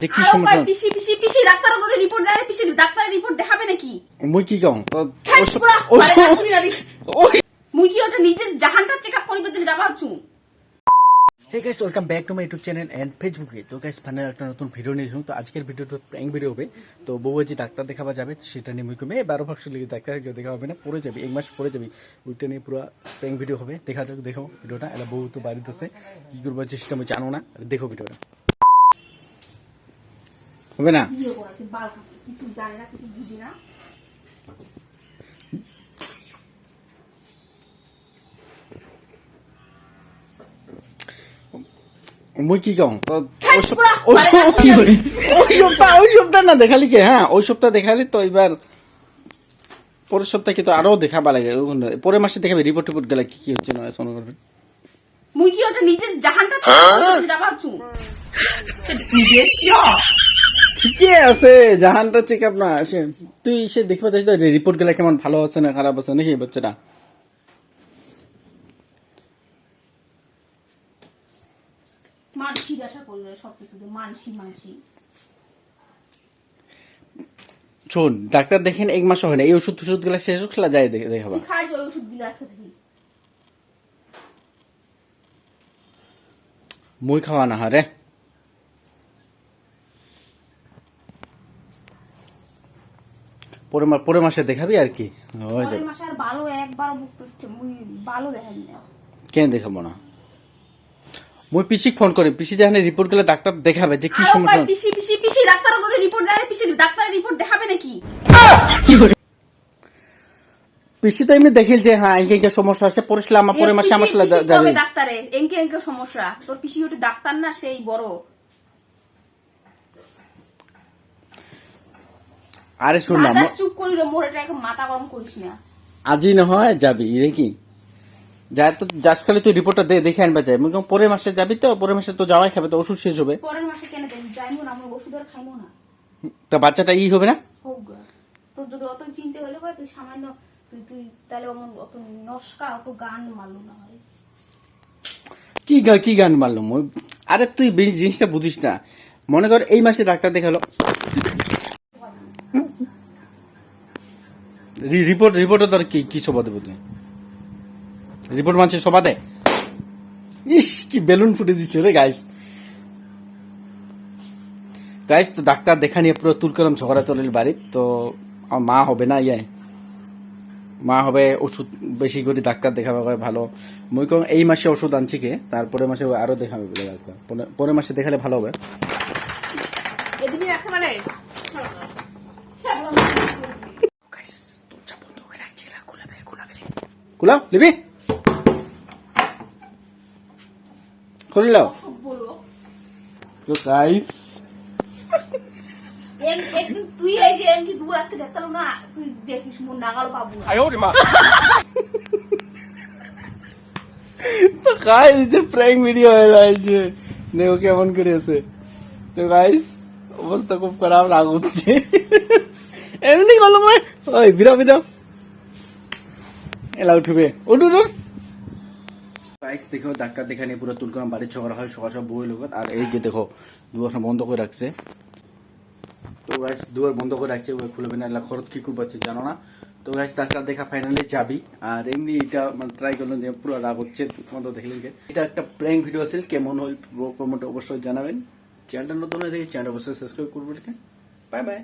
কি সমস্যা পিসি পিসি পিসি ডাক্তার করে রিপোর্ট দেয় পিসি ডাক্তারের রিপোর্ট দেখাবে নাকি মুই কি কম মুই কি ওটা নিজে জাহানটা চেকআপ করিবে দিন যাবা হচ্ছু। Hey guys, welcome back to my YouTube channel and Facebook. তো গাইস ফাইনাল একটা নতুন ভিডিও নিয়ে এসেছি। তো আজকের ভিডিওটা প্র্যাঙ্ক ভিডিও হবে। তো বউজি ডাক্তার দেখাবা যাবে সেটা নিয়ে মুই কমে 12 লিগে ডাক্তার দেখা হবে না, পড়ে যাবে এক মাস পড়ে যাবে। ওইটা নিয়ে পুরো প্র্যাঙ্ক ভিডিও হবে। দেখা যাক, দেখো ভিডিওটা। এলা বউ তো বাড়িতে আছে, কি করব চেষ্টা আমি জানো না, দেখো ভিডিওটা। হবে না ভিডিও করেছে বাল কিছু জানে না, কিছু বুঝি না। মুই কি কম ওই সপ্তাহ না দেখালি কে? হ্যাঁ ওই সপ্তাহ দেখালি তো, এবার পরের সপ্তাহে কিন্তু আরো দেখাবা লাগে। পরের মাসে দেখাবে রিপোর্ট টিপোর্ট গেলে কি কি হচ্ছে না শোনা করবে। মুই কি ওটা নিজে জাহানটা চেকআপ করিবে যাবা হচ্ছু। ঠিকই আছে, জাহানটা চেক আপ না সে তুই সে দেখবা চাইছ রিপোর্ট গেলে কেমন ভালো আছে না খারাপ আছে নাকি বাচ্চাটা। মানসিক আশা করলে সবকিছু মানসি শোন, ডাক্তার দেখেন এক মাস হয় না, এই ওষুধ টষুধ গুলা শেষ খেলা যায় দেখাবা। খাইছ ওই ওষুধ দিলে আজকে থেকে মুই খাওয়া না হারে পরের মাসে দেখাবি আর কি হয়ে যাবে। মাসে আর ভালো একবার মুখ মুই ভালো দেখাবি না। কেন দেখাবো না? মুই পিসিক ফোন করি, পিসি যখন রিপোর্ট গুলো ডাক্তার দেখাবে যে কি সমস্যা। পিসি পিসি পিসি ডাক্তার করে রিপোর্ট দেয় পিসি ডাক্তারের রিপোর্ট দেখাবে নাকি? পিসি তো এমনি দেখিল যে হ্যাঁ এনকে সমস্যা আছে, পরে আমার পরের মাসে আমার যাবে ডাক্তারে। এনকে সমস্যা তোর পিসি ওটা ডাক্তার না, সেই বড়। আরে শুন না, চুপ করিল মোর, এটা মাথা গরম করিস না। আজই না হয় যাবি নাকি যায় তো যাস, খালি তুই রিপোর্টটা দেখে আনবা যায়। মুই পরের মাসে যাবি তো, পরের মাসে তো যাওয়াই খাবে, তো ওষুধ শেষ হবে। পরের মাসে কেন যাইমু না, আমরা ওষুধ আর খাইমু না। তা বাচ্চাটা ই হবে না? হোক তোর যদি অত চিনতে হলে তুই সামান্য তুই তাহলে অত নস্কা অত গান মারলো না হয়। কি গান মারলো? আরে তুই জিনিসটা বুঝিস না। মনে কর এই মাসে ডাক্তার দেখালো, রিপোর্টে তোর কি সভা দেবো তুই? রিপোর্ট মানছে সভা দে। ইস কি বেলুন ফুটে দিচ্ছে রে গাইস। তো ডাক্তার দেখা নিয়ে পুরো তুল কলম ঝগড়া চলিল বাড়ির। তো আমার মা হবে না, মা হবে ওষুধ বেশি করে ডাক্তার দেখাবে ভালো। মই কম এই মাসে ওষুধ আনছি কে, তারপরে মাসে আরো দেখাবে বলে ডাক্তার। পরের মাসে দেখালে ভালো হবে। কুলাও লিবি খুলে লাও তো গাইস। তুই এই যে এমকি দূর আজকে দেখতাম না, তুই দেখিস মোর নাগাল পাবো না। তো গাইস যে প্র্যাঙ্ক ভিডিও হয়ে যাচ্ছে, দেখো কেমন করে আছে। তো গাইস অবস্থা খুব খারাপ লাগছে। এমনি গেলাম ওই বিরাও এলা উঠবে উঠ। গাইস দেখো ডাক্তার দেখা নিয়ে পুরো তুলকাম বাড়ির ঝগড়া হয় সকাল বই লোক। আর এই যে দেখো দুয়ারটা বন্ধ করে রাখছে। তো গাইস দুয়ার বন্ধ করে রাখছে, ওই খুলবে না, এলা খরচ কি করছে জানো না। তো গাইস ডাক্তার দেখা ফাইনালি যাবি। আর এমনি এটা মানে ট্রাই করলাম যে পুরো রাগ হচ্ছে তোমাদের দেখলেন। এটা একটা প্র্যাঙ্ক ভিডিও আছে, কেমন হল কমেন্টে অবশ্যই জানাবেন। চ্যানেলটা নতুন হয়ে দেখে চ্যানেল অবশ্যই সাবস্ক্রাইব করবো। Bye bye.